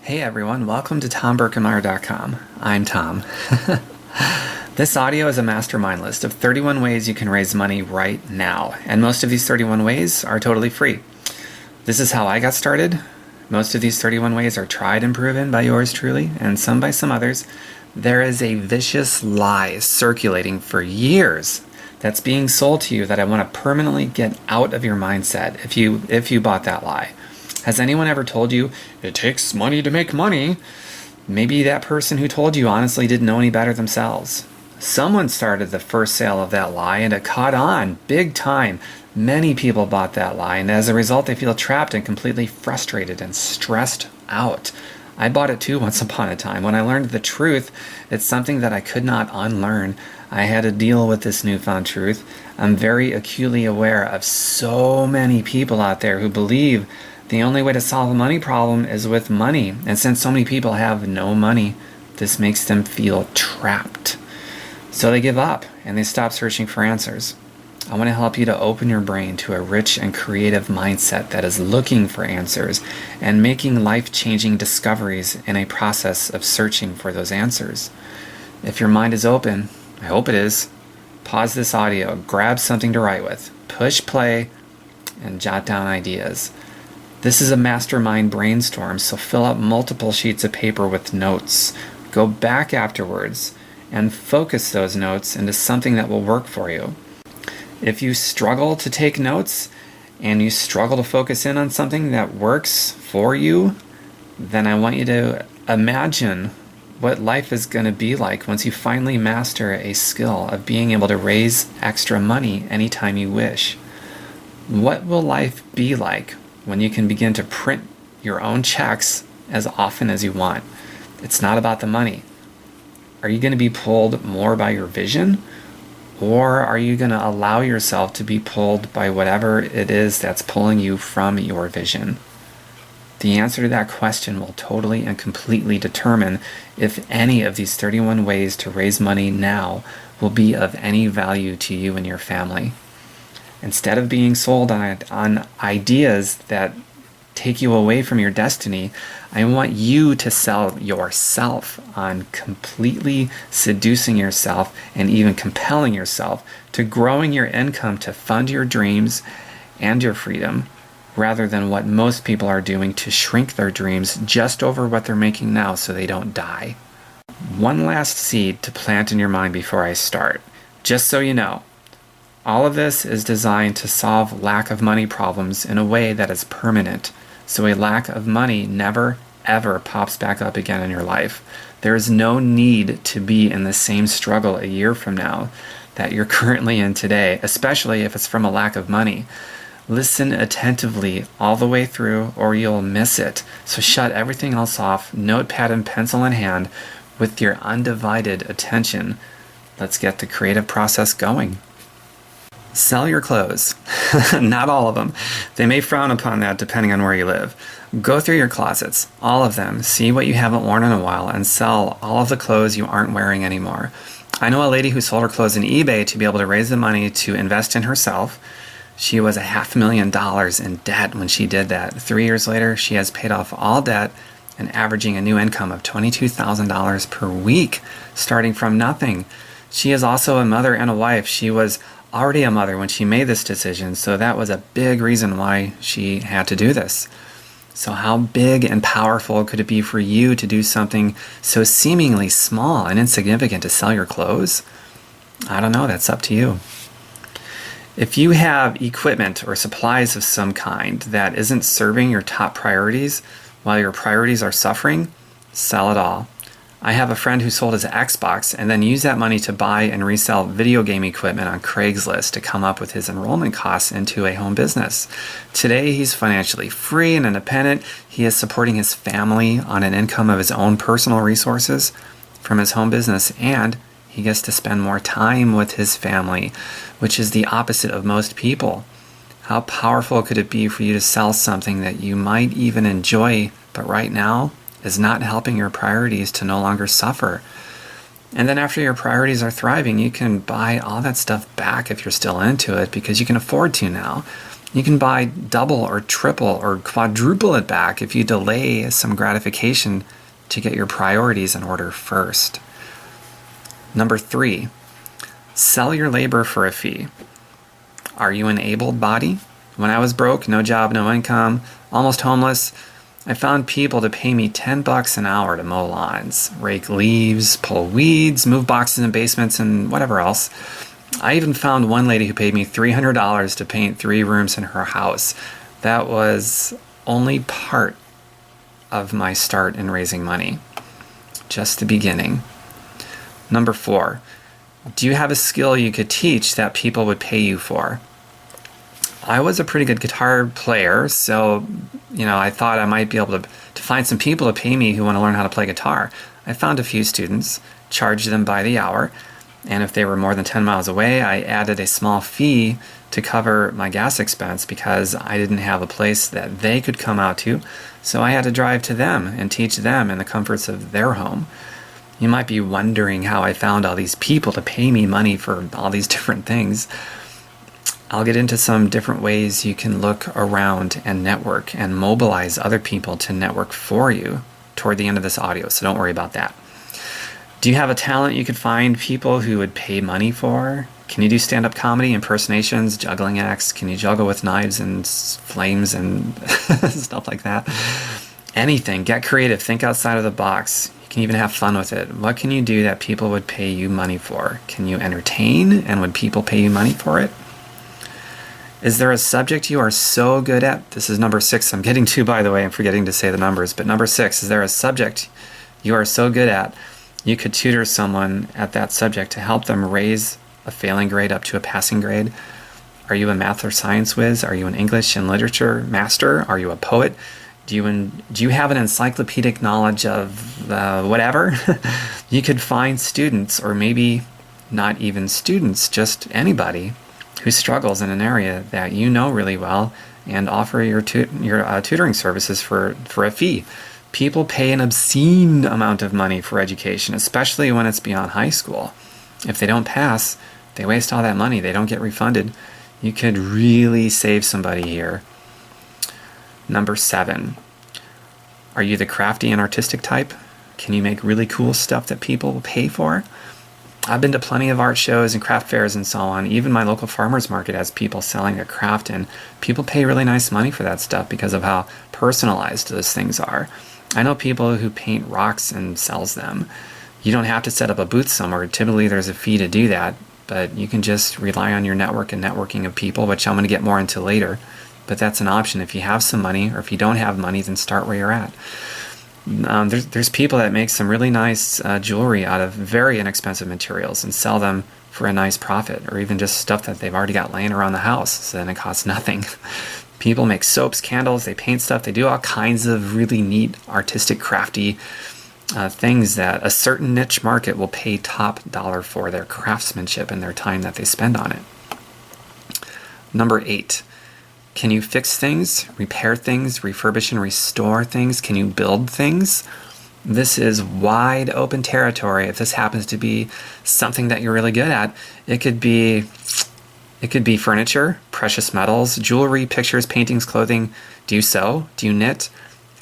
Hey everyone, welcome to TomBerkenmeyer.com. I'm Tom. This audio is a mastermind list of 31 ways you can raise money right now, and most of these 31 ways are totally free. This is how I got started. Most of these 31 ways are tried and proven by yours truly, and some by some others. There is a vicious lie circulating for years that's being sold to you that I want to permanently get out of your mindset if you bought that lie. Has anyone ever told you, it takes money to make money? Maybe that person who told you honestly didn't know any better themselves. Someone started the first sale of that lie and it caught on big time. Many people bought that lie, and as a result they feel trapped and completely frustrated and stressed out. I bought it too once upon a time. When I learned the truth, it's something that I could not unlearn. I had to deal with this newfound truth. I'm very acutely aware of so many people out there who believe the only way to solve a money problem is with money. And since so many people have no money, this makes them feel trapped. So they give up and they stop searching for answers. I want to help you to open your brain to a rich and creative mindset that is looking for answers and making life-changing discoveries in a process of searching for those answers. If your mind is open, I hope it is, pause this audio, grab something to write with, push play, and jot down ideas. This is a mastermind brainstorm, so fill up multiple sheets of paper with notes. Go back afterwards and focus those notes into something that will work for you. If you struggle to take notes and you struggle to focus in on something that works for you, then I want you to imagine what life is going to be like once you finally master a skill of being able to raise extra money anytime you wish. What will life be like when you can begin to print your own checks as often as you want? It's not about the money. Are you going to be pulled more by your vision? Or are you going to allow yourself to be pulled by whatever it is that's pulling you from your vision? The answer to that question will totally and completely determine if any of these 31 ways to raise money now will be of any value to you and your family. Instead of being sold on ideas that take you away from your destiny, I want you to sell yourself on completely seducing yourself and even compelling yourself to growing your income to fund your dreams and your freedom, rather than what most people are doing to shrink their dreams just over what they're making now so they don't die. One last seed to plant in your mind before I start. Just so you know, all of this is designed to solve lack of money problems in a way that is permanent, so a lack of money never, ever pops back up again in your life. There is no need to be in the same struggle a year from now that you're currently in today, especially if it's from a lack of money. Listen attentively all the way through or you'll miss it. So shut everything else off, notepad and pencil in hand, with your undivided attention. Let's get the creative process going. Sell your clothes. Not all of them. They may frown upon that depending on where you live. Go through your closets, all of them, see what you haven't worn in a while, and sell all of the clothes you aren't wearing anymore. I know a lady who sold her clothes on eBay to be able to raise the money to invest in herself. She was $500,000 in debt when she did that. 3 years later, she has paid off all debt and averaging a new income of $22,000 per week, starting from nothing. She is also a mother and a wife. She was already a mother when she made this decision, so that was a big reason why she had to do this. So how big and powerful could it be for you to do something so seemingly small and insignificant to sell your clothes? I don't know, that's up to you. If you have equipment or supplies of some kind that isn't serving your top priorities while your priorities are suffering, sell it all. I have a friend who sold his Xbox and then used that money to buy and resell video game equipment on Craigslist to come up with his enrollment costs into a home business. Today, he's financially free and independent. He is supporting his family on an income of his own personal resources from his home business, and he gets to spend more time with his family, which is the opposite of most people. How powerful could it be for you to sell something that you might even enjoy, but right now is not helping your priorities to no longer suffer? And then after your priorities are thriving, you can buy all that stuff back if you're still into it because you can afford to now. You can buy double or triple or quadruple it back if you delay some gratification to get your priorities in order first. Number 3, sell your labor for a fee. Are you an able-bodied? When I was broke, no job, no income, almost homeless, I found people to pay me $10 an hour to mow lawns, rake leaves, pull weeds, move boxes in basements, and whatever else. I even found one lady who paid me $300 to paint 3 rooms in her house. That was only part of my start in raising money. Just the beginning. Number 4, do you have a skill you could teach that people would pay you for? I was a pretty good guitar player, so I thought I might be able to find some people to pay me who want to learn how to play guitar. I found a few students, charged them by the hour, and if they were more than 10 miles away, I added a small fee to cover my gas expense because I didn't have a place that they could come out to, so I had to drive to them and teach them in the comforts of their home. You might be wondering how I found all these people to pay me money for all these different things. I'll get into some different ways you can look around and network and mobilize other people to network for you toward the end of this audio, so don't worry about that. Do you have a talent you could find people who would pay money for? Can you do stand-up comedy, impersonations, juggling acts? Can you juggle with knives and flames and stuff like that? Anything. Get creative. Think outside of the box. You can even have fun with it. What can you do that people would pay you money for? Can you entertain, and would people pay you money for it? Is there a subject you are so good at? This is number 6 I'm getting to, by the way. I'm forgetting to say the numbers. But number 6, is there a subject you are so good at you could tutor someone at that subject to help them raise a failing grade up to a passing grade? Are you a math or science whiz? Are you an English and literature master? Are you a poet? Do you have an encyclopedic knowledge of whatever? You could find students, or maybe not even students, just anybody who struggles in an area that you know really well, and offer your tutoring services for a fee. People pay an obscene amount of money for education, especially when it's beyond high school. If they don't pass, they waste all that money. They don't get refunded. You could really save somebody here. Number 7, are you the crafty and artistic type? Can you make really cool stuff that people will pay for? I've been to plenty of art shows and craft fairs and so on. Even my local farmer's market has people selling their craft, and people pay really nice money for that stuff because of how personalized those things are. I know people who paint rocks and sells them. You don't have to set up a booth somewhere. Typically there's a fee to do that, but you can just rely on your network and networking of people, which I'm going to get more into later. But that's an option. If you have some money, or if you don't have money, then start where you're at. There's people that make some really nice jewelry out of very inexpensive materials and sell them for a nice profit, or even just stuff that they've already got laying around the house, so then it costs nothing. People make soaps, candles, they paint stuff, they do all kinds of really neat, artistic, crafty things that a certain niche market will pay top dollar for their craftsmanship and their time that they spend on it. Number 8. Can you fix things, repair things, refurbish and restore things? Can you build things? This is wide open territory. If this happens to be something that you're really good at, it could be furniture, precious metals, jewelry, pictures, paintings, clothing. Do you sew? Do you knit?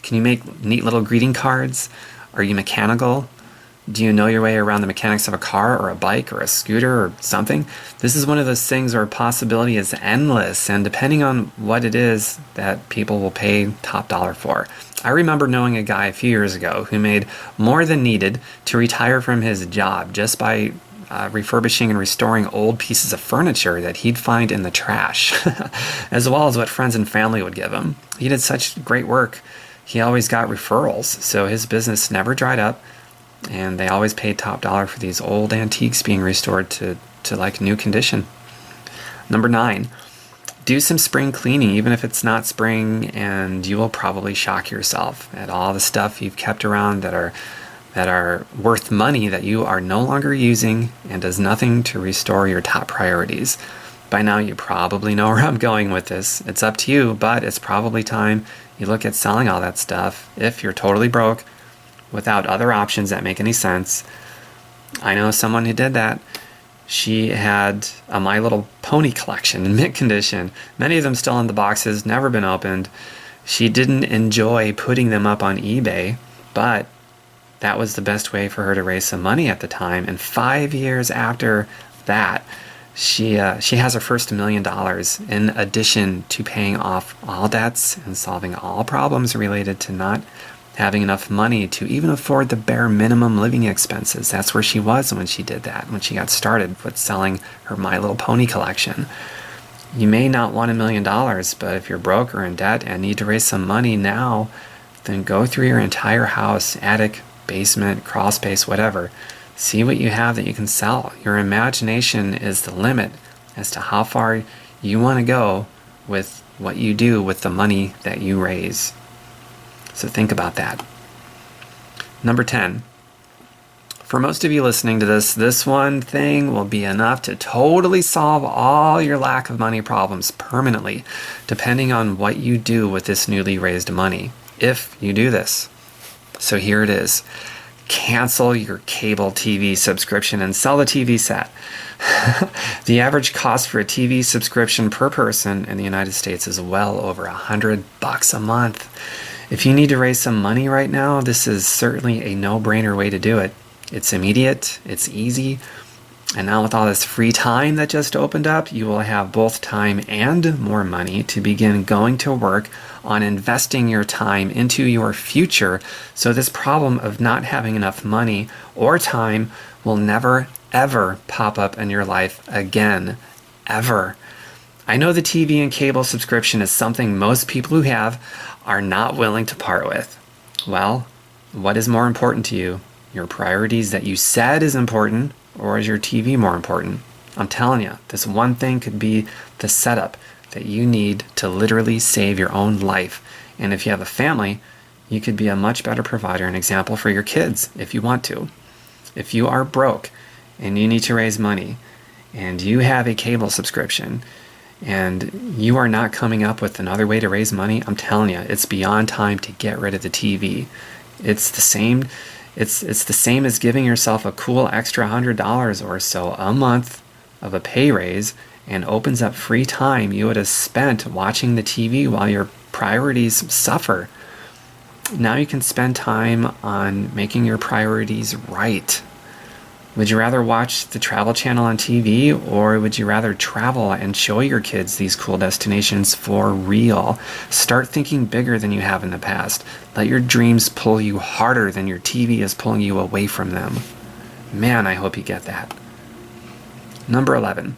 Can you make neat little greeting cards? Are you mechanical? Do you know your way around the mechanics of a car or a bike or a scooter or something? This is one of those things where possibility is endless, and depending on what it is that people will pay top dollar for. I remember knowing a guy a few years ago who made more than needed to retire from his job just by refurbishing and restoring old pieces of furniture that he'd find in the trash, as well as what friends and family would give him. He did such great work. He always got referrals, so his business never dried up. And they always paid top dollar for these old antiques being restored to like new condition. Number 9, do some spring cleaning, even if it's not spring, and you will probably shock yourself at all the stuff you've kept around that are worth money that you are no longer using and does nothing to restore your top priorities. By now you probably know where I'm going with this. It's up to you, but it's probably time you look at selling all that stuff if you're totally broke, without other options that make any sense. I know someone who did that. She had a My Little Pony collection in mint condition, many of them still in the boxes, never been opened. She didn't enjoy putting them up on eBay, but that was the best way for her to raise some money at the time. And 5 years after that, she has her first $1 million in addition to paying off all debts and solving all problems related to not having enough money to even afford the bare minimum living expenses. That's where she was when she did that, when she got started with selling her My Little Pony collection. You may not want $1 million, but if you're broke or in debt and need to raise some money now, then go through your entire house, attic, basement, crawl space, whatever. See what you have that you can sell. Your imagination is the limit as to how far you want to go with what you do with the money that you raise. So think about that. Number 10. For most of you listening to this one thing will be enough to totally solve all your lack of money problems permanently, depending on what you do with this newly raised money, if you do this. So here it is. Cancel your cable TV subscription and sell the TV set. The average cost for a TV subscription per person in the United States is well over $100 a month. If you need to raise some money right now, this is certainly a no-brainer way to do it. It's immediate, it's easy, and now with all this free time that just opened up, you will have both time and more money to begin going to work on investing your time into your future, so this problem of not having enough money or time will never, ever pop up in your life again. Ever. I know the TV and cable subscription is something most people who have are not willing to part with. Well, what is more important to you? Your priorities that you said is important, or is your TV more important? I'm telling you, this one thing could be the setup that you need to literally save your own life. And if you have a family, you could be a much better provider and example for your kids if you want to. If you are broke and you need to raise money and you have a cable subscription and you are not coming up with another way to raise money, I'm telling you, it's beyond time to get rid of the TV. It's the same as giving yourself a cool extra $100 or so a month of a pay raise and opens up free time you would have spent watching the TV while your priorities suffer. Now you can spend time on making your priorities right. Would you rather watch the Travel Channel on TV, or would you rather travel and show your kids these cool destinations for real? Start thinking bigger than you have in the past. Let your dreams pull you harder than your TV is pulling you away from them. Man, I hope you get that. Number 11.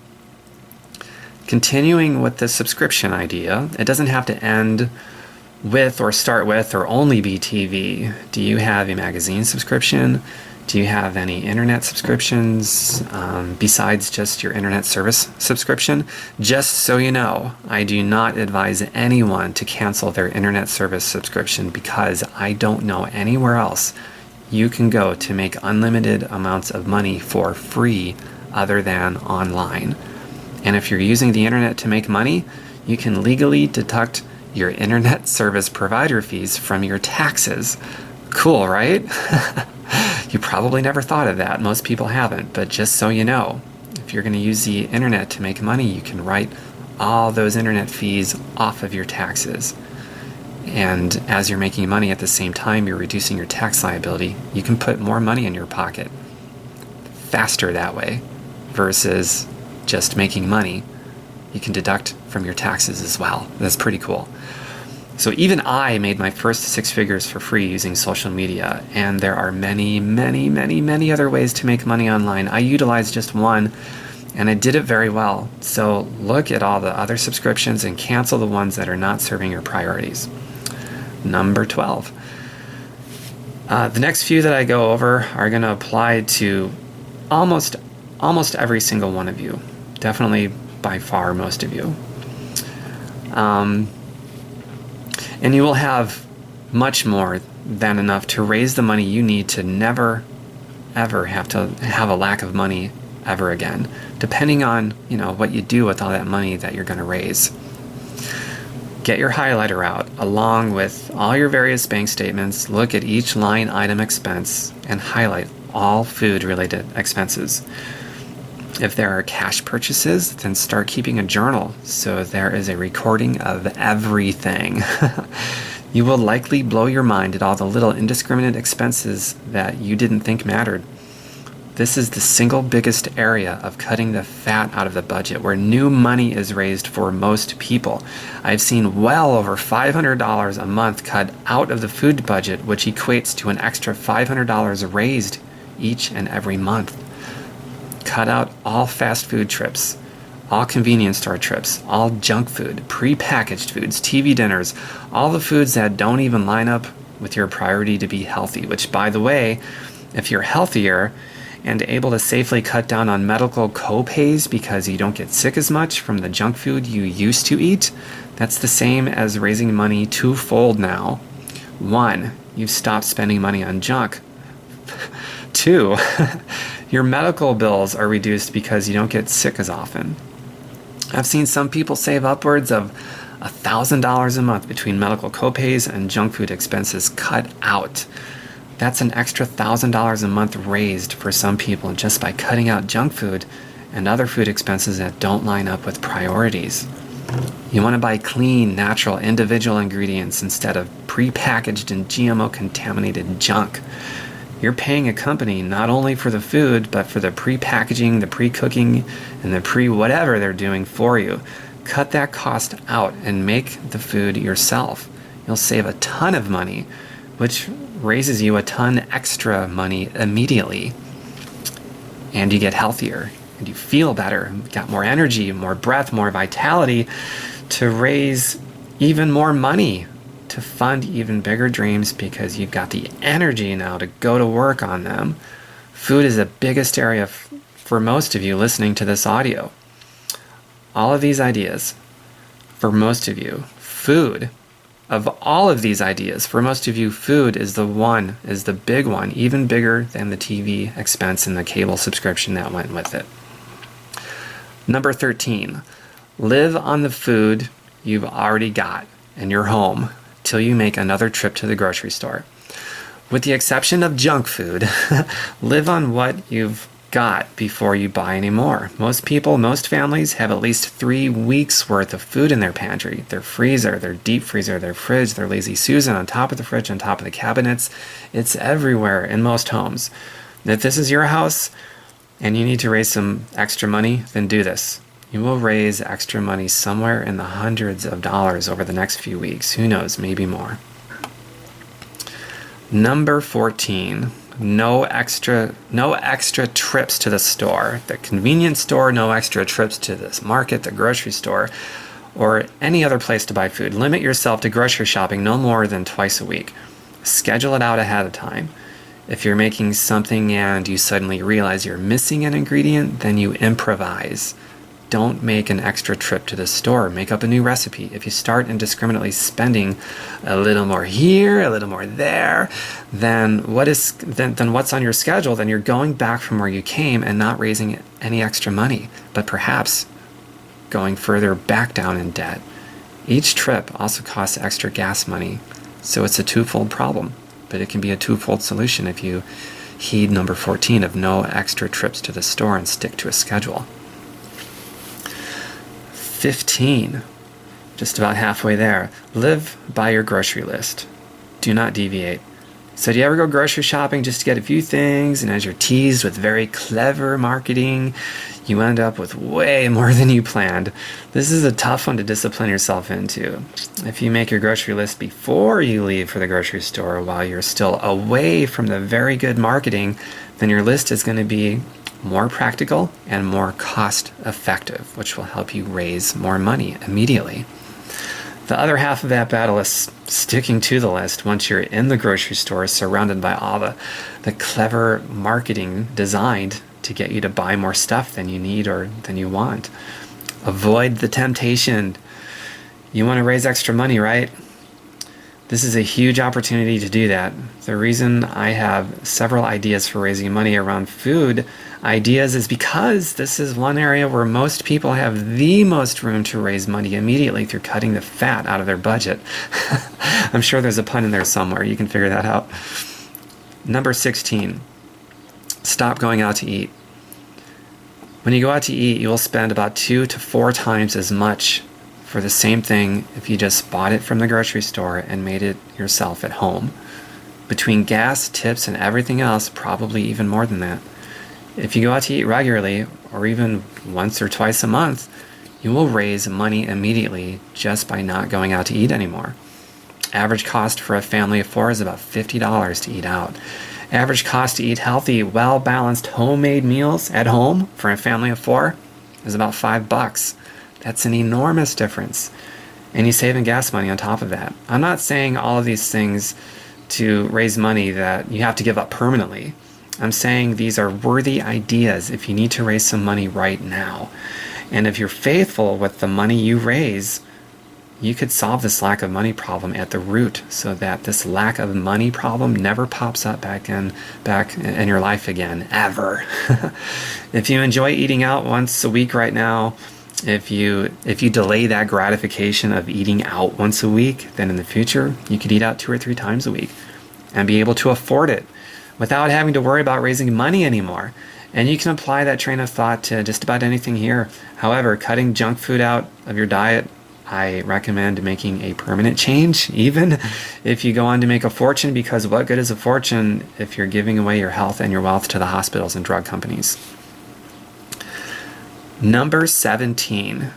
Continuing with the subscription idea, it doesn't have to end with or start with or only be TV. Do you have a magazine subscription? Do you have any internet subscriptions besides just your internet service subscription? Just so you know, I do not advise anyone to cancel their internet service subscription because I don't know anywhere else you can go to make unlimited amounts of money for free other than online. And if you're using the internet to make money, you can legally deduct your internet service provider fees from your taxes. Cool, right? You probably never thought of that. Most people haven't, but just so you know, if you're going to use the internet to make money, you can write all those internet fees off of your taxes. And as you're making money at the same time, you're reducing your tax liability. You can put more money in your pocket faster that way versus just making money. You can deduct from your taxes as well. That's pretty cool. So even I made my first 6 figures for free using social media, and there are many, many, many, many other ways to make money online. I utilized just one, and I did it very well. So look at all the other subscriptions and cancel the ones that are not serving your priorities. Number 12. The next few that I go over are going to apply to almost every single one of you. Definitely by far most of you. And you will have much more than enough to raise the money you need to never, ever have to have a lack of money ever again, depending on, what you do with all that money that you're going to raise. Get your highlighter out, along with all your various bank statements. Look at each line item expense and highlight all food-related expenses. If there are cash purchases, then start keeping a journal so there is a recording of everything. You will likely blow your mind at all the little indiscriminate expenses that you didn't think mattered. This is the single biggest area of cutting the fat out of the budget where new money is raised for most people. I've seen well over $500 a month cut out of the food budget, which equates to an extra $500 raised each and every month. Cut out all fast food trips, all convenience store trips, all junk food, pre-packaged foods, TV dinners, all the foods that don't even line up with your priority to be healthy, which, by the way, if you're healthier and able to safely cut down on medical co-pays because you don't get sick as much from the junk food you used to eat, that's the same as raising money twofold now. 1, you've stopped spending money on junk. 2, your medical bills are reduced because you don't get sick as often. I've seen some people save upwards of $1,000 a month between medical copays and junk food expenses cut out. That's an extra $1,000 a month raised for some people just by cutting out junk food and other food expenses that don't line up with priorities. You want to buy clean, natural, individual ingredients instead of pre-packaged and GMO-contaminated junk. You're paying a company not only for the food, but for the pre-packaging, the pre-cooking, and the pre-whatever they're doing for you. Cut that cost out and make the food yourself. You'll save a ton of money, which raises you a ton extra money immediately. And you get healthier, and you feel better, got more energy, more breath, more vitality to raise even more money, to fund even bigger dreams because you've got the energy now to go to work on them. Food is the biggest area for most of you listening to this audio. All of these ideas, for most of you, food, of all of these ideas, for most of you, food is the big one, even bigger than the TV expense and the cable subscription that went with it. Number 13, live on the food you've already got in your home till you make another trip to the grocery store. With the exception of junk food, live on what you've got before you buy any more. Most people, most families have at least 3 weeks worth of food in their pantry, their freezer, their deep freezer, their fridge, their Lazy Susan on top of the fridge, on top of the cabinets. It's everywhere in most homes. If this is your house and you need to raise some extra money, then do this. You will raise extra money somewhere in the hundreds of dollars over the next few weeks. Who knows, maybe more. Number 14, no extra trips to the store. The convenience store, no extra trips to this market, the grocery store, or any other place to buy food. Limit yourself to grocery shopping no more than twice a week. Schedule it out ahead of time. If you're making something and you suddenly realize you're missing an ingredient, then you improvise. Don't make an extra trip to the store. Make up a new recipe. If you start indiscriminately spending a little more here, a little more there, then what's on your schedule? Then you're going back from where you came and not raising any extra money, but perhaps going further back down in debt. Each trip also costs extra gas money, so it's a twofold problem, but it can be a twofold solution if you heed number 14 of no extra trips to the store and stick to a schedule. 15, just about halfway there. Live by your grocery list. Do not deviate. So do you ever go grocery shopping just to get a few things, and as you're teased with very clever marketing, you end up with way more than you planned? This is a tough one to discipline yourself into. If you make your grocery list before you leave for the grocery store while you're still away from the very good marketing, then your list is going to be more practical and more cost effective, which will help you raise more money immediately. The other half of that battle is sticking to the list once you're in the grocery store surrounded by all the clever marketing designed to get you to buy more stuff than you need or than you want. Avoid the temptation. You want to raise extra money, right? This is a huge opportunity to do that. The reason I have several ideas for raising money around food ideas is because this is one area where most people have the most room to raise money immediately through cutting the fat out of their budget. I'm sure there's a pun in there somewhere. You can figure that out. Number 16, stop going out to eat. When you go out to eat, you will spend about 2 to 4 times as much for the same thing if you just bought it from the grocery store and made it yourself at home. Between gas, tips, and everything else, probably even more than that. If you go out to eat regularly, or even once or twice a month, you will raise money immediately just by not going out to eat anymore. Average cost for a family of 4 is about $50 to eat out. Average cost to eat healthy, well-balanced homemade meals at home for a family of 4 is about $5. That's an enormous difference. And you save in gas money on top of that. I'm not saying all of these things to raise money that you have to give up permanently. I'm saying these are worthy ideas if you need to raise some money right now. And if you're faithful with the money you raise, you could solve this lack of money problem at the root so that this lack of money problem never pops up back in your life again, ever. If you enjoy eating out once a week right now, if you delay that gratification of eating out once a week, then in the future, you could eat out 2 or 3 times a week and be able to afford it without having to worry about raising money anymore. And you can apply that train of thought to just about anything here. However, cutting junk food out of your diet, I recommend making a permanent change, even if you go on to make a fortune, because what good is a fortune if you're giving away your health and your wealth to the hospitals and drug companies? Number 17.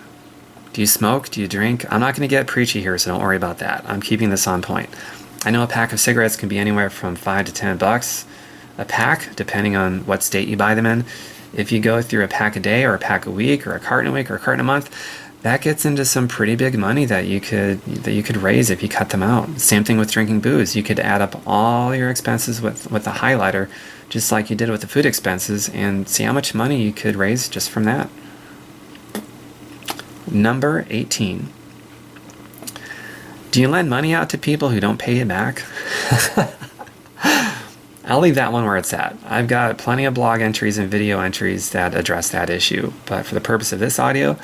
Do you smoke? Do you drink? I'm not going to get preachy here, so don't worry about that. I'm keeping this on point. I know a pack of cigarettes can be anywhere from $5 to $10 a pack, depending on what state you buy them in. If you go through a pack a day or a pack a week or a carton a week or a carton a month, that gets into some pretty big money that you could raise if you cut them out. Same thing with drinking booze. You could add up all your expenses with a highlighter, just like you did with the food expenses, and see how much money you could raise just from that. Number 18. Do you lend money out to people who don't pay you back? I'll leave that one where it's at. I've got plenty of blog entries and video entries that address that issue, but for the purpose of this audio,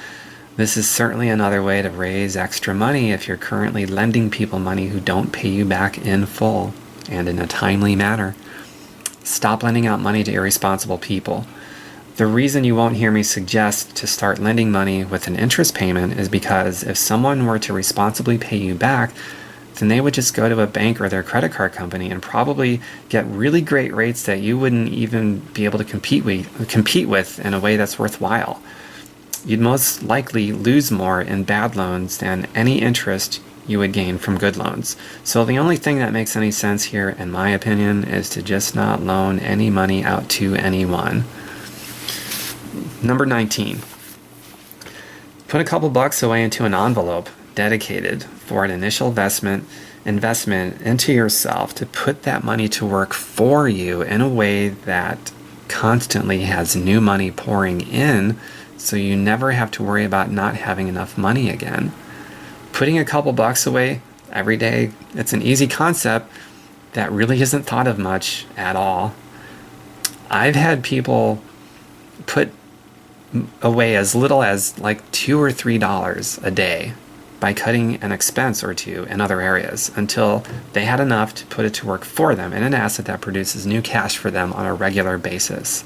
this is certainly another way to raise extra money if you're currently lending people money who don't pay you back in full and in a timely manner. Stop lending out money to irresponsible people. The reason you won't hear me suggest to start lending money with an interest payment is because if someone were to responsibly pay you back, then they would just go to a bank or their credit card company and probably get really great rates that you wouldn't even be able to compete with in a way that's worthwhile. You'd most likely lose more in bad loans than any interest you would gain from good loans. So the only thing that makes any sense here, in my opinion, is to just not loan any money out to anyone. Number 19. Put a couple bucks away into an envelope dedicated for an initial investment into yourself to put that money to work for you in a way that constantly has new money pouring in, so you never have to worry about not having enough money again. Putting a couple bucks away every day, it's an easy concept that really isn't thought of much at all. I've had people put away as little as like $2 or $3 a day by cutting an expense or two in other areas until they had enough to put it to work for them in an asset that produces new cash for them on a regular basis.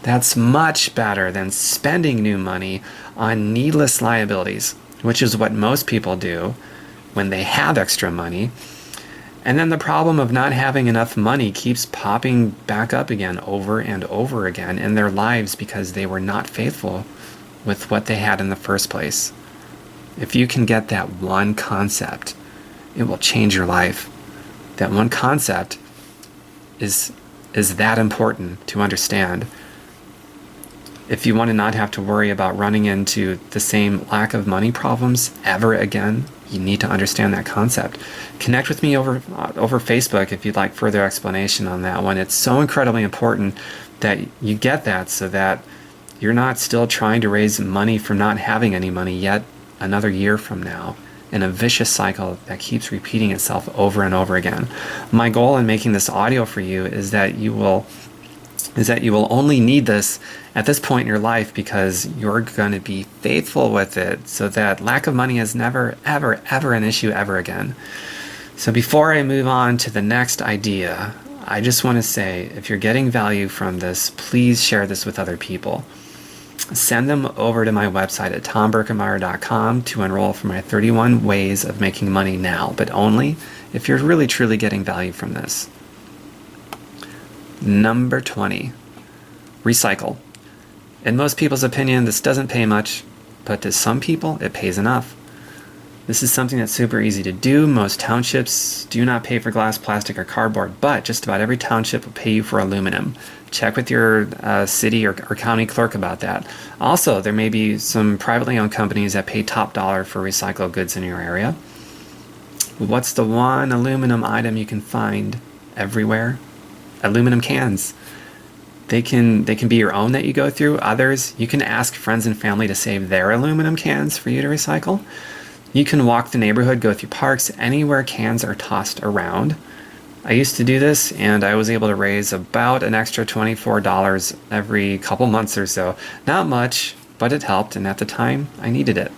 That's much better than spending new money on needless liabilities, which is what most people do when they have extra money. And then the problem of not having enough money keeps popping back up again over and over again in their lives because they were not faithful with what they had in the first place. If you can get that one concept, it will change your life. That one concept is that important to understand. If you want to not have to worry about running into the same lack of money problems ever again, you need to understand that concept. Connect with me over Facebook if you'd like further explanation on that one. It's so incredibly important that you get that so that you're not still trying to raise money from not having any money yet another year from now in a vicious cycle that keeps repeating itself over and over again. My goal in making this audio for you is that you will only need this at this point in your life because you're going to be faithful with it so that lack of money is never, ever, ever an issue ever again. So before I move on to the next idea, I just want to say, if you're getting value from this, please share this with other people. send them over to my website at tomberkemeyer.com to enroll for my 31 ways of making money now, but only if you're really truly getting value from this. Number 20, recycle. In most people's opinion, this doesn't pay much, but to some people, it pays enough. This is something that's super easy to do. Most townships do not pay for glass, plastic, or cardboard, but just about every township will pay you for aluminum. Check with your city or county clerk about that. Also, there may be some privately owned companies that pay top dollar for recycled goods in your area. What's the one aluminum item you can find everywhere? Aluminum cans. They can be your own that you go through. Others, you can ask friends and family to save their aluminum cans for you to recycle. You can walk the neighborhood, go through parks, anywhere cans are tossed around. I used to do this, and I was able to raise about an extra $24 every couple months or so. Not much, but it helped, and at the time, I needed it.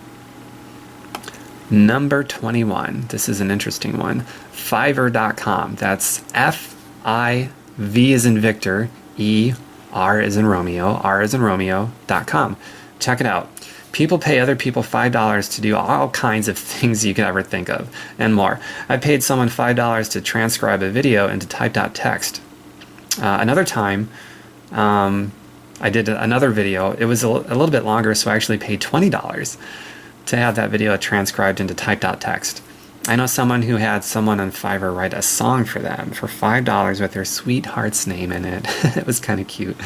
Number 21. This is an interesting one. Fiverr.com. That's F-I-V as in Victor, E-R as in Romeo, R as in Romeo.com. Check it out. People pay other people $5 to do all kinds of things you could ever think of, and more. I paid someone $5 to transcribe a video into typed out text. Another time, I did another video. It was a little bit longer, so I actually paid $20 to have that video transcribed into typed out text. I know someone who had someone on Fiverr write a song for them for $5 with their sweetheart's name in it. It was kind of cute.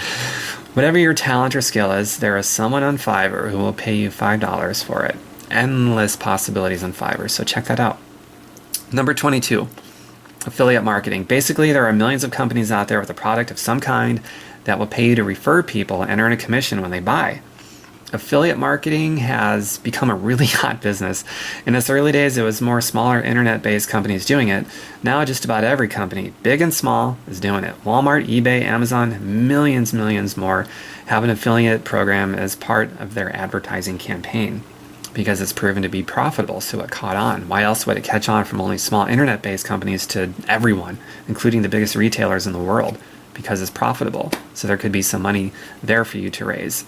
Whatever your talent or skill is, there is someone on Fiverr who will pay you $5 for it. Endless possibilities on Fiverr, so check that out. Number 22, affiliate marketing. Basically, there are millions of companies out there with a product of some kind that will pay you to refer people and earn a commission when they buy. Affiliate marketing has become a really hot business. In its early days, it was more smaller internet-based companies doing it. Now just about every company, big and small, is doing it. Walmart, eBay, Amazon, millions more have an affiliate program as part of their advertising campaign because it's proven to be profitable, so it caught on. Why else would it catch on from only small internet-based companies to everyone, including the biggest retailers in the world? Because it's profitable, so there could be some money there for you to raise.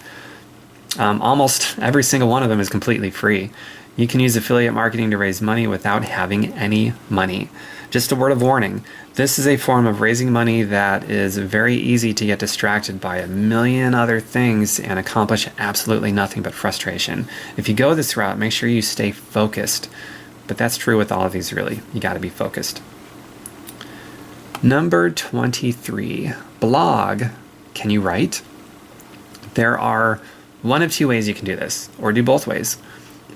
Almost every single one of them is completely free. You can use affiliate marketing to raise money without having any money. Just a word of warning, this is a form of raising money that is very easy to get distracted by a million other things and accomplish absolutely nothing but frustration. If you go this route, make sure you stay focused. But that's true with all of these, really. You got to be focused. Number 23, blog. Can you write? There are one of two ways you can do this, or do both ways.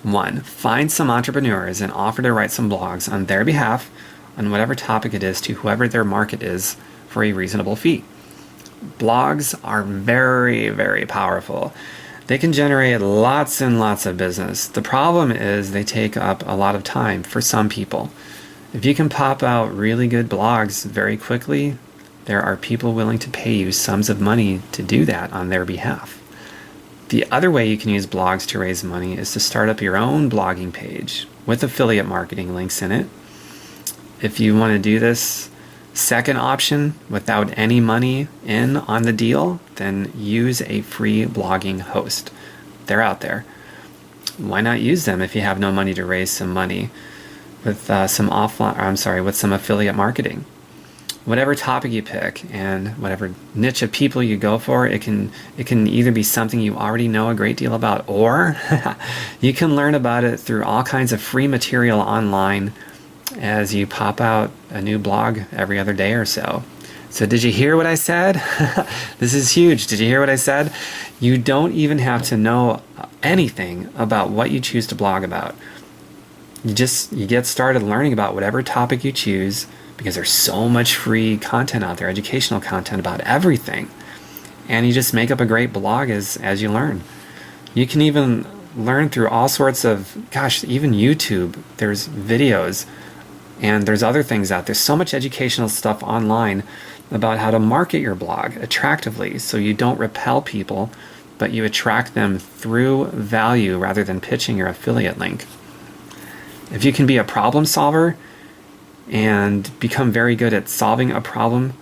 One, find some entrepreneurs and offer to write some blogs on their behalf on whatever topic it is to whoever their market is for a reasonable fee. Blogs are very powerful. They can generate lots and lots of business. The problem is they take up a lot of time for some people. If you can pop out really good blogs very quickly, there are people willing to pay you sums of money to do that on their behalf. The other way you can use blogs to raise money is to start up your own blogging page with affiliate marketing links in it. If you want to do this second option without any money in on the deal, then use a free blogging host. They're out there. Why not use them if you have no money to raise some money with some affiliate marketing? Whatever topic you pick and whatever niche of people you go for, it can either be something you already know a great deal about, or you can learn about it through all kinds of free material online as you pop out a new blog every other day or so. So did you hear what I said? This is huge. Did you hear what I said? You don't even have to know anything about what you choose to blog about. You get started learning about whatever topic you choose, because there's so much free content out there, educational content about everything. And you just make up a great blog as you learn. You can even learn through all sorts of, even YouTube. There's videos and there's other things out there. So much educational stuff online about how to market your blog attractively so you don't repel people, but you attract them through value rather than pitching your affiliate link. If you can be a problem solver and become very good at solving a problem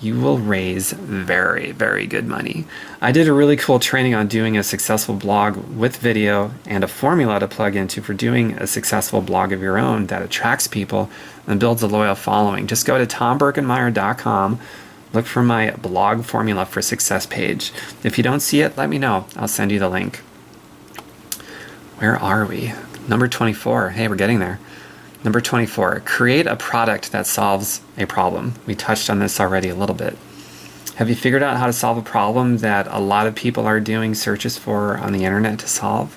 you will raise very, very good money. I did a really cool training on doing a successful blog with video and a formula to plug into for doing a successful blog of your own that attracts people and builds a loyal following. Just go to tombirkenmeyer.com, look for my blog formula for success page. If you don't see it, let me know. I'll send you the link. Where are we? Number 24. Hey, we're getting there. Number 24, create a product that solves a problem. We touched on this already a little bit. Have you figured out how to solve a problem that a lot of people are doing searches for on the internet to solve?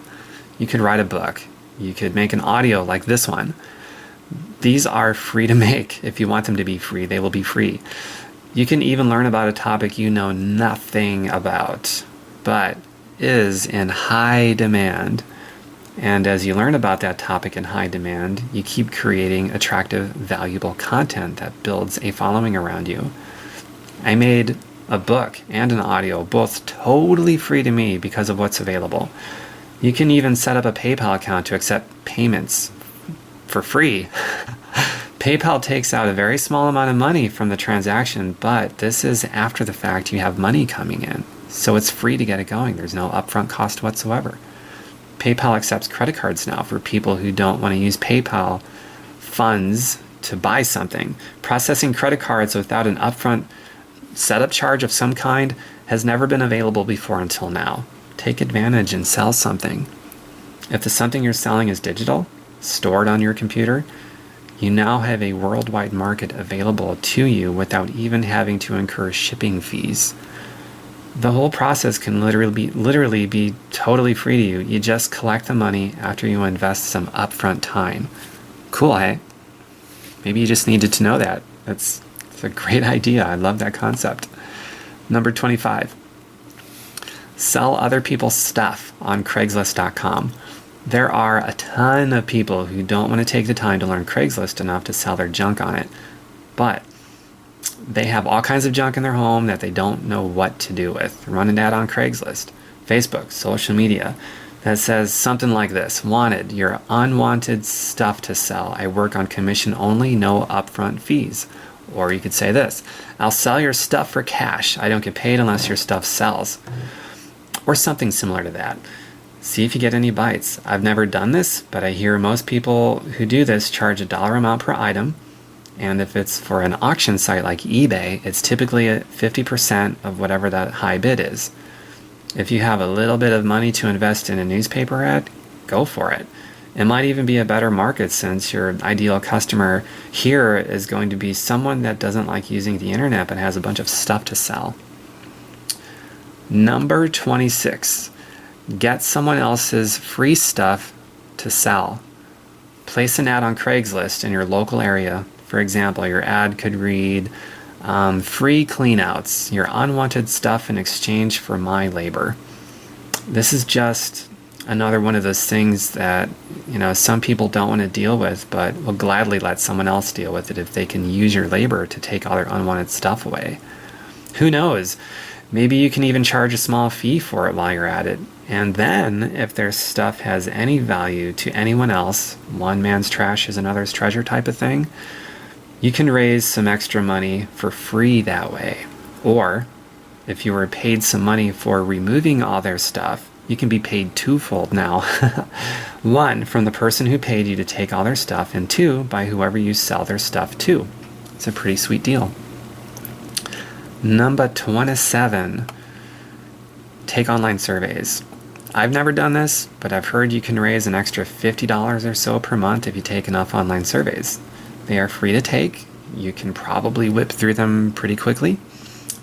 You could write a book. You could make an audio like this one. These are free to make. If you want them to be free, they will be free. You can even learn about a topic you know nothing about, but is in high demand. And as you learn about that topic in high demand, you keep creating attractive, valuable content that builds a following around you. I made a book and an audio, both totally free to me because of what's available. You can even set up a PayPal account to accept payments for free. PayPal takes out a very small amount of money from the transaction, but this is after the fact you have money coming in. So it's free to get it going. There's no upfront cost whatsoever. PayPal accepts credit cards now for people who don't want to use PayPal funds to buy something. Processing credit cards without an upfront setup charge of some kind has never been available before until now. Take advantage and sell something. If the something you're selling is digital, stored on your computer, you now have a worldwide market available to you without even having to incur shipping fees. The whole process can literally be totally free to you. You just collect the money after you invest some upfront time. Cool, hey? Maybe you just needed to know that. It's a great idea. I love that concept. Number 25. Sell other people's stuff on Craigslist.com. There are a ton of people who don't want to take the time to learn Craigslist enough to sell their junk on it. But they have all kinds of junk in their home that they don't know what to do with. Run an ad on Craigslist, Facebook, social media that says something like this: wanted, your unwanted stuff to sell. I work on commission only, no upfront fees. Or you could say this: I'll sell your stuff for cash. I don't get paid unless your stuff sells. Or something similar to that. See if you get any bites. I've never done this, but I hear most people who do this charge a dollar amount per item. And if it's for an auction site like eBay, it's typically at 50% of whatever that high bid is. If you have a little bit of money to invest in a newspaper ad, go for it. It might even be a better market since your ideal customer here is going to be someone that doesn't like using the internet but has a bunch of stuff to sell. Number 26. Get someone else's free stuff to sell. Place an ad on Craigslist in your local area. For example, your ad could read, free cleanouts, your unwanted stuff in exchange for my labor. This is just another one of those things that, some people don't want to deal with, but will gladly let someone else deal with it if they can use your labor to take all their unwanted stuff away. Who knows? Maybe you can even charge a small fee for it while you're at it. And then, if their stuff has any value to anyone else, one man's trash is another's treasure type of thing, you can raise some extra money for free that way. Or, if you were paid some money for removing all their stuff, you can be paid twofold now. One, from the person who paid you to take all their stuff, and two, by whoever you sell their stuff to. It's a pretty sweet deal. Number 27, take online surveys. I've never done this, but I've heard you can raise an extra $50 or so per month if you take enough online surveys. They are free to take. You can probably whip through them pretty quickly.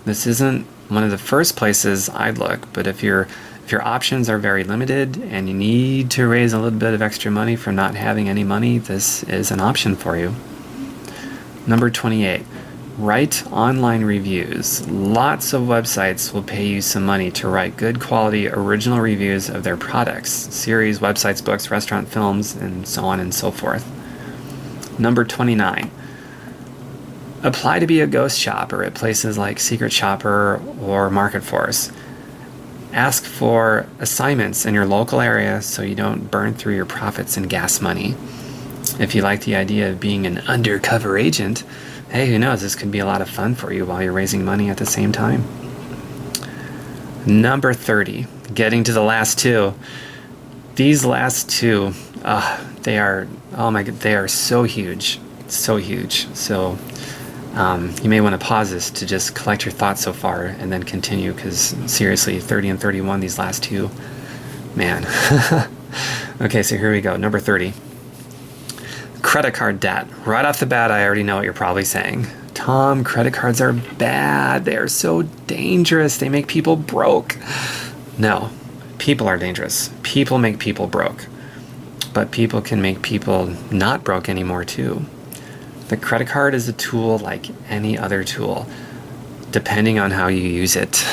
This isn't one of the first places I'd look, but if your options are very limited and you need to raise a little bit of extra money from not having any money, this is an option for you. Number 28. Write online reviews. Lots of websites will pay you some money to write good quality original reviews of their products, series, websites, books, restaurant, films, and so on and so forth. Number 29. Apply to be a ghost shopper at places like Secret Shopper or Market Force. Ask for assignments in your local area so you don't burn through your profits and gas money. If you like the idea of being an undercover agent, hey, who knows? This could be a lot of fun for you while you're raising money at the same time. Number 30, getting to the last two. These last two, they are so huge, so huge. So you may want to pause this to just collect your thoughts so far and then continue, because seriously, 30 and 31, these last two, man. Okay, so here we go. Number 30. Credit card debt. Right off the bat, I already know what you're probably saying. Tom, credit cards are bad. They are so dangerous. They make people broke. No, people are dangerous. People make people broke. But people can make people not broke anymore too. The credit card is a tool like any other tool, depending on how you use it.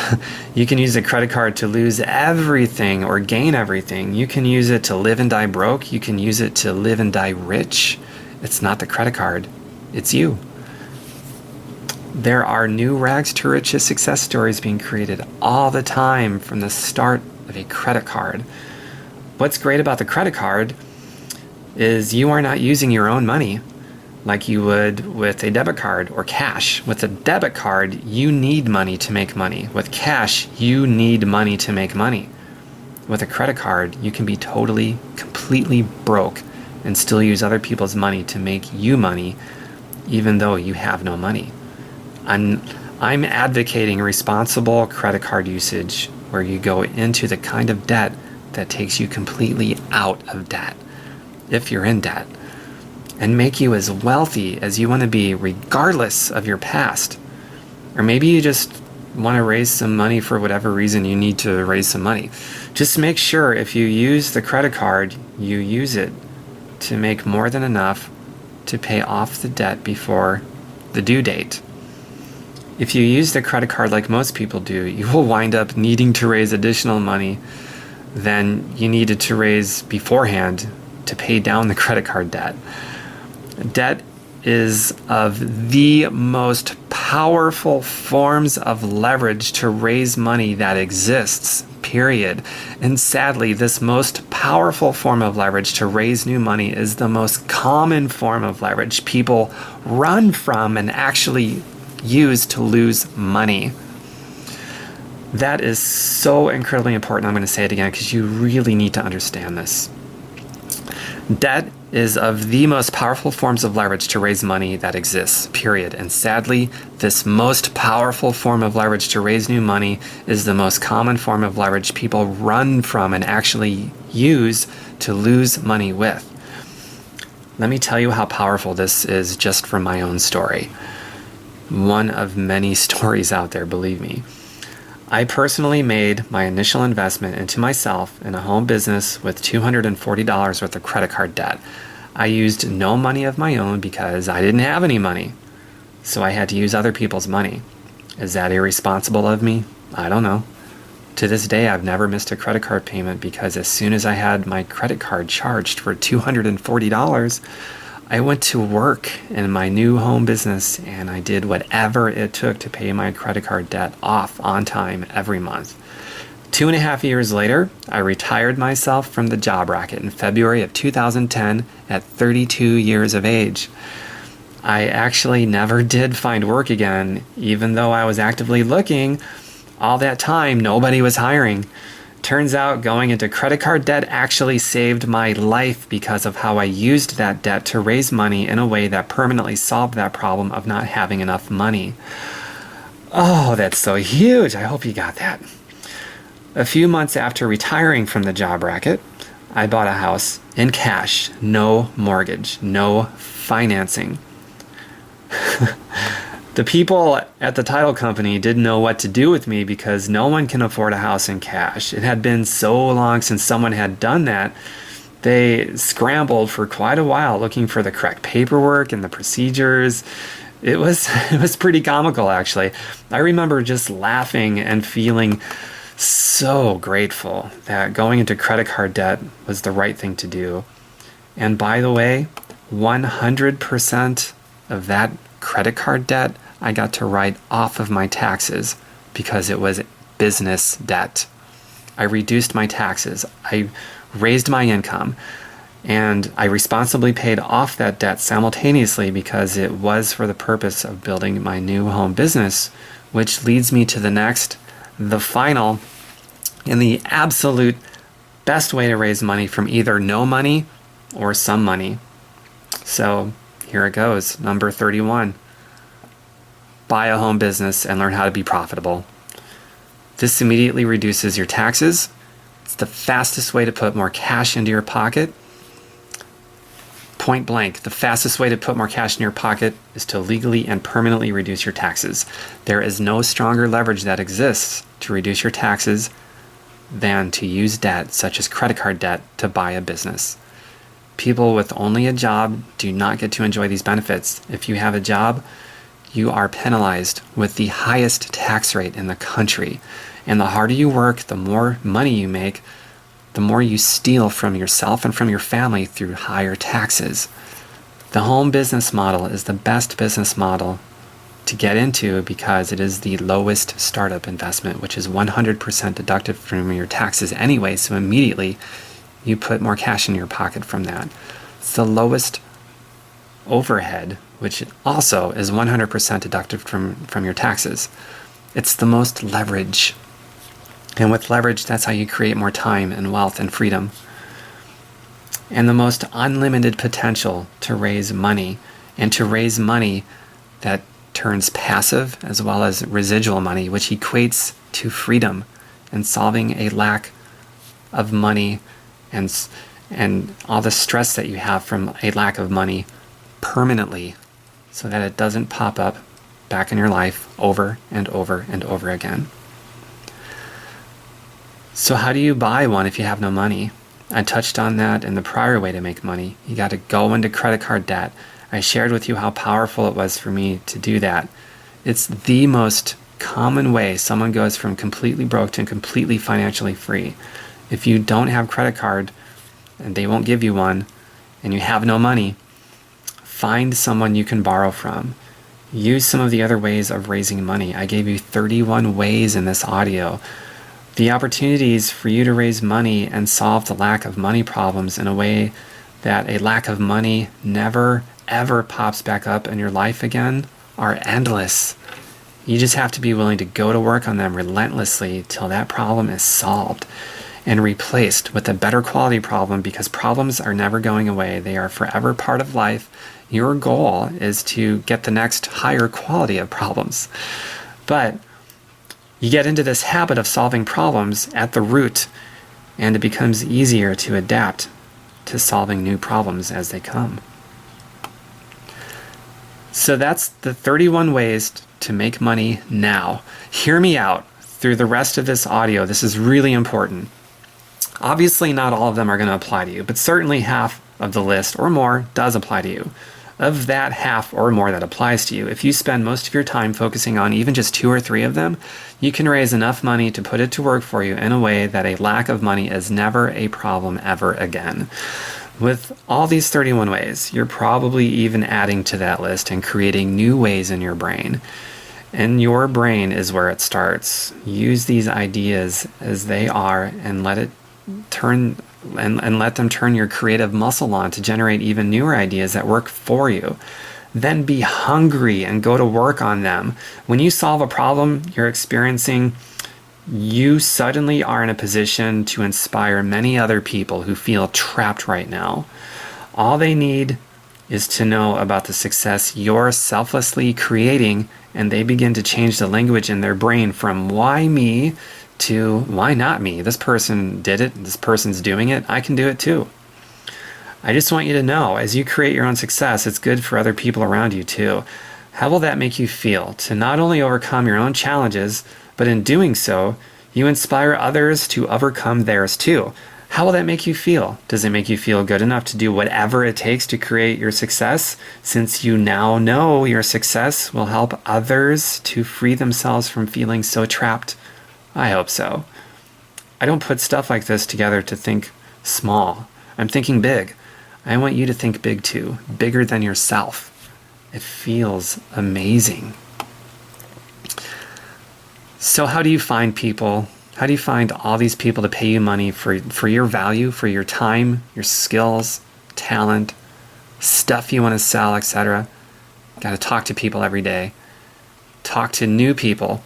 You can use a credit card to lose everything or gain everything. You can use it to live and die broke. You can use it to live and die rich. It's not the credit card. It's you. There are new rags to riches success stories being created all the time from the start of a credit card. What's great about the credit card is you are not using your own money like you would with a debit card or cash. With a debit card, you need money to make money. With cash, you need money to make money. With a credit card, you can be totally, completely broke and still use other people's money to make you money, even though you have no money. I'm advocating responsible credit card usage, where you go into the kind of debt that takes you completely out of debt, if you're in debt, and make you as wealthy as you want to be regardless of your past. Or maybe you just want to raise some money for whatever reason you need to raise some money. Just make sure if you use the credit card, you use it to make more than enough to pay off the debt before the due date. If you use the credit card like most people do, you will wind up needing to raise additional money than you needed to raise beforehand to pay down the credit card debt. Debt is of the most powerful forms of leverage to raise money that exists, period. And sadly, this most powerful form of leverage to raise new money is the most common form of leverage people run from and actually use to lose money. That is so incredibly important. I'm going to say it again because you really need to understand this. Debt is of the most powerful forms of leverage to raise money that exists, period. And sadly, this most powerful form of leverage to raise new money is the most common form of leverage people run from and actually use to lose money with. Let me tell you how powerful this is just from my own story. One of many stories out there, believe me. I personally made my initial investment into myself in a home business with $240 worth of credit card debt. I used no money of my own because I didn't have any money. So I had to use other people's money. Is that irresponsible of me? I don't know. To this day, I've never missed a credit card payment because as soon as I had my credit card charged for $240, I went to work in my new home business and I did whatever it took to pay my credit card debt off on time every month. 2.5 years later, I retired myself from the job racket in February of 2010 at 32 years of age. I actually never did find work again, even though I was actively looking. All that time, nobody was hiring. Turns out going into credit card debt actually saved my life because of how I used that debt to raise money in a way that permanently solved that problem of not having enough money. Oh, that's so huge. I hope you got that. A few months after retiring from the job racket, I bought a house in cash, no mortgage, no financing. The people at the title company didn't know what to do with me because no one can afford a house in cash. It had been so long since someone had done that. They scrambled for quite a while looking for the correct paperwork and the procedures. It was pretty comical, actually. I remember just laughing and feeling so grateful that going into credit card debt was the right thing to do. And by the way, 100% of that credit card debt I got to write off of my taxes because it was business debt. I reduced my taxes. I raised my income. And I responsibly paid off that debt simultaneously because it was for the purpose of building my new home business, which leads me to the final, and the absolute best way to raise money from either no money or some money. So here it goes. Number 31. Buy a home business and learn how to be profitable. This immediately reduces your taxes. It's the fastest way to put more cash into your pocket. Point blank, the fastest way to put more cash in your pocket is to legally and permanently reduce your taxes. There is no stronger leverage that exists to reduce your taxes than to use debt, such as credit card debt, to buy a business. People with only a job do not get to enjoy these benefits. If you have a job, you are penalized with the highest tax rate in the country. And the harder you work, the more money you make, the more you steal from yourself and from your family through higher taxes. The home business model is the best business model to get into because it is the lowest startup investment, which is 100% deducted from your taxes anyway, so immediately you put more cash in your pocket from that. It's the lowest overhead, which also is 100% deducted from your taxes. It's the most leverage. And with leverage, that's how you create more time and wealth and freedom. And the most unlimited potential to raise money, and to raise money that turns passive as well as residual money, which equates to freedom and solving a lack of money and all the stress that you have from a lack of money permanently, so that it doesn't pop up back in your life over and over and over again. So how do you buy one if you have no money? I touched on that in the prior way to make money. You got to go into credit card debt. I shared with you how powerful it was for me to do that. It's the most common way someone goes from completely broke to completely financially free. If you don't have credit card and they won't give you one and you have no money, find someone you can borrow from. Use some of the other ways of raising money. I gave you 31 ways in this audio. The opportunities for you to raise money and solve the lack of money problems in a way that a lack of money never, ever pops back up in your life again are endless. You just have to be willing to go to work on them relentlessly till that problem is solved and replaced with a better quality problem, because problems are never going away. They are forever part of life. Your goal is to get the next higher quality of problems. But you get into this habit of solving problems at the root, and it becomes easier to adapt to solving new problems as they come. So that's the 31 ways to make money now. Hear me out through the rest of this audio. This is really important. Obviously, not all of them are going to apply to you, but certainly half of the list or more does apply to you. Of that half or more that applies to you, if you spend most of your time focusing on even just 2 or 3 of them, you can raise enough money to put it to work for you in a way that a lack of money is never a problem ever again. With all these 31 ways, you're probably even adding to that list and creating new ways in your brain. And your brain is where it starts. Use these ideas as they are and let it turn and let them turn your creative muscle on to generate even newer ideas that work for you. Then be hungry and go to work on them. When you solve a problem you're experiencing, you suddenly are in a position to inspire many other people who feel trapped right now. All they need is to know about the success you're selflessly creating, and they begin to change the language in their brain from why me to why not me? This person did it, this person's doing it, I can do it too. I just want you to know, as you create your own success, it's good for other people around you too. How will that make you feel to not only overcome your own challenges, but in doing so, you inspire others to overcome theirs too? How will that make you feel? Does it make you feel good enough to do whatever it takes to create your success, since you now know your success will help others to free themselves from feeling so trapped? I hope so. I don't put stuff like this together to think small. I'm thinking big. I want you to think big too, bigger than yourself. It feels amazing. So how do you find people? How do you find all these people to pay you money for your value, for your time, your skills, talent, stuff you want to sell, etc. Got to talk to people every day. Talk to new people.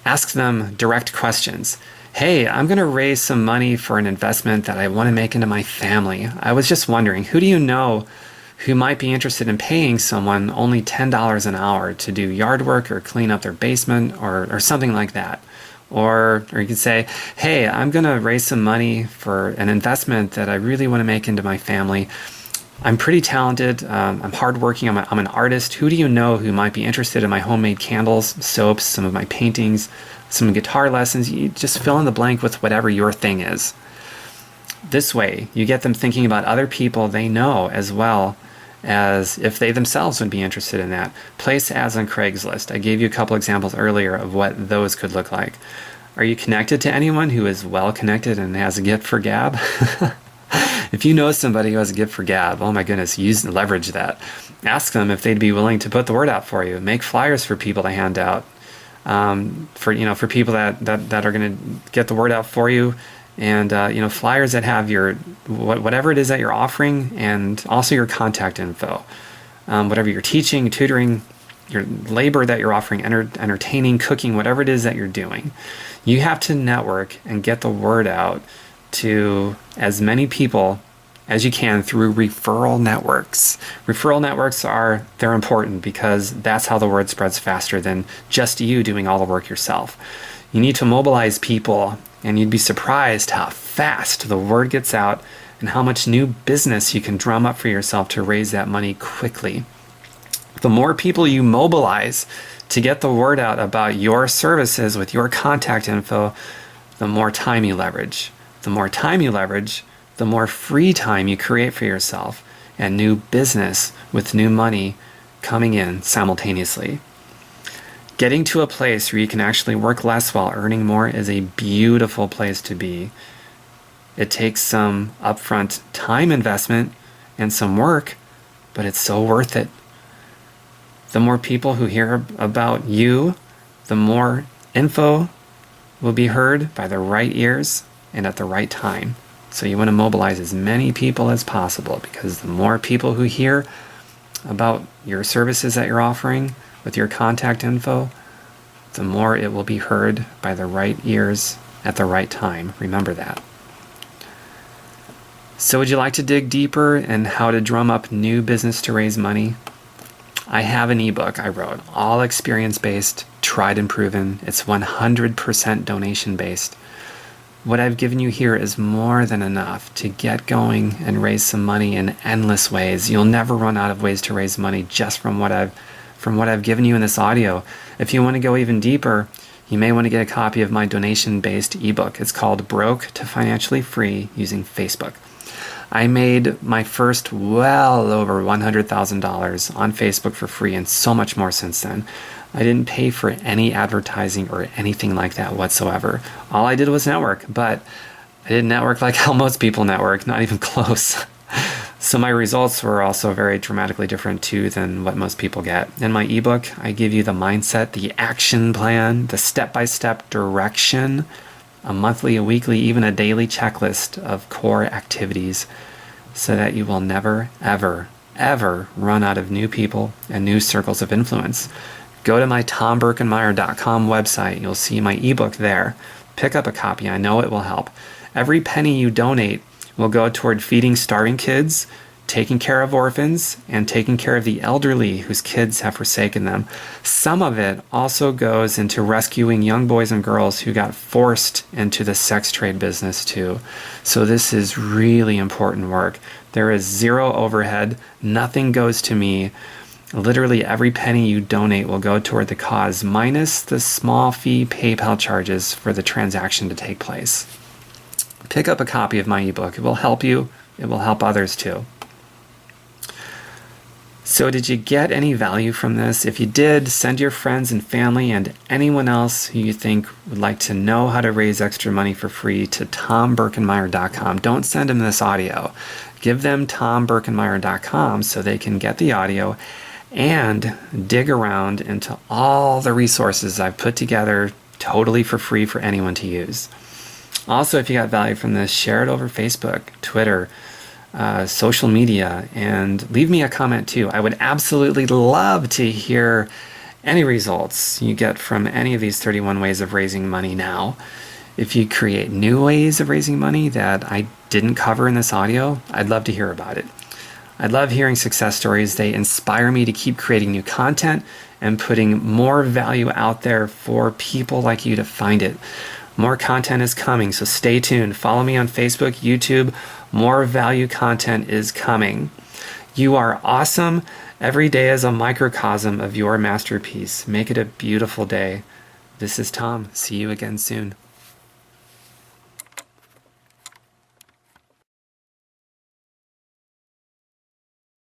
Ask them direct questions. Hey, I'm going to raise some money for an investment that I want to make into my family. I was just wondering, who do you know who might be interested in paying someone only $10 an hour to do yard work or clean up their basement or something like that? Or you could say, hey, I'm going to raise some money for an investment that I really want to make into my family. I'm pretty talented. I'm hardworking. I'm an artist. Who do you know who might be interested in my homemade candles, soaps, some of my paintings, some guitar lessons? You just fill in the blank with whatever your thing is. This way, you get them thinking about other people they know as well as if they themselves would be interested in that. Place ads on Craigslist. I gave you a couple examples earlier of what those could look like. Are you connected to anyone who is well connected and has a gift for gab? If you know somebody who has a gift for gab, oh my goodness, leverage that. Ask them if they'd be willing to put the word out for you. Make flyers for people to hand out. For people that are going to get the word out for you, and flyers that have your whatever it is that you're offering, and also your contact info. Whatever you're teaching, tutoring, your labor that you're offering, entertaining, cooking, whatever it is that you're doing, you have to network and get the word out to as many people as you can through referral networks. Referral networks they're important because that's how the word spreads faster than just you doing all the work yourself. You need to mobilize people, and you'd be surprised how fast the word gets out and how much new business you can drum up for yourself to raise that money quickly. The more people you mobilize to get the word out about your services with your contact info, the more time you leverage. The more time you leverage, the more free time you create for yourself and new business with new money coming in simultaneously. Getting to a place where you can actually work less while earning more is a beautiful place to be. It takes some upfront time investment and some work, but it's so worth it. The more people who hear about you, the more info will be heard by the right ears and at the right time. So you want to mobilize as many people as possible, because the more people who hear about your services that you're offering with your contact info, the more it will be heard by the right ears at the right time. Remember that. So would you like to dig deeper in how to drum up new business to raise money? I have an ebook I wrote, all experience-based, tried and proven. It's 100% donation-based. What I've given you here is more than enough to get going and raise some money in endless ways. You'll never run out of ways to raise money just from what I've given you in this audio. If you want to go even deeper, you may want to get a copy of my donation-based ebook. It's called Broke to Financially Free Using Facebook. I made my first well over $100,000 on Facebook for free, and so much more since then. I didn't pay for any advertising or anything like that whatsoever. All I did was network, but I didn't network like how most people network, not even close. So my results were also very dramatically different too than what most people get. In my ebook, I give you the mindset, the action plan, the step-by-step direction, a monthly, a weekly, even a daily checklist of core activities, so that you will never, ever, ever run out of new people and new circles of influence. Go to my tomberkenmeyer.com website. You'll see my ebook there. Pick up a copy. I know it will help. Every penny you donate will go toward feeding starving kids, taking care of orphans, and taking care of the elderly whose kids have forsaken them. Some of it also goes into rescuing young boys and girls who got forced into the sex trade business too. So this is really important work. There is zero overhead. Nothing goes to me. Literally every penny you donate will go toward the cause, minus the small fee PayPal charges for the transaction to take place. Pick up a copy of my ebook. It will help you. It will help others too. So did you get any value from this? If you did, send your friends and family and anyone else who you think would like to know how to raise extra money for free to tomberkenmeyer.com. Don't send them this audio. Give them tomberkenmeyer.com so they can get the audio and dig around into all the resources I've put together totally for free for anyone to use. Also, if you got value from this, share it over Facebook, Twitter, social media, and leave me a comment too. I would absolutely love to hear any results you get from any of these 31 ways of raising money now. If you create new ways of raising money that I didn't cover in this audio, I'd love to hear about it. I love hearing success stories. They inspire me to keep creating new content and putting more value out there for people like you to find it. More content is coming, so stay tuned. Follow me on Facebook, YouTube. More value content is coming. You are awesome. Every day is a microcosm of your masterpiece. Make it a beautiful day. This is Tom. See you again soon.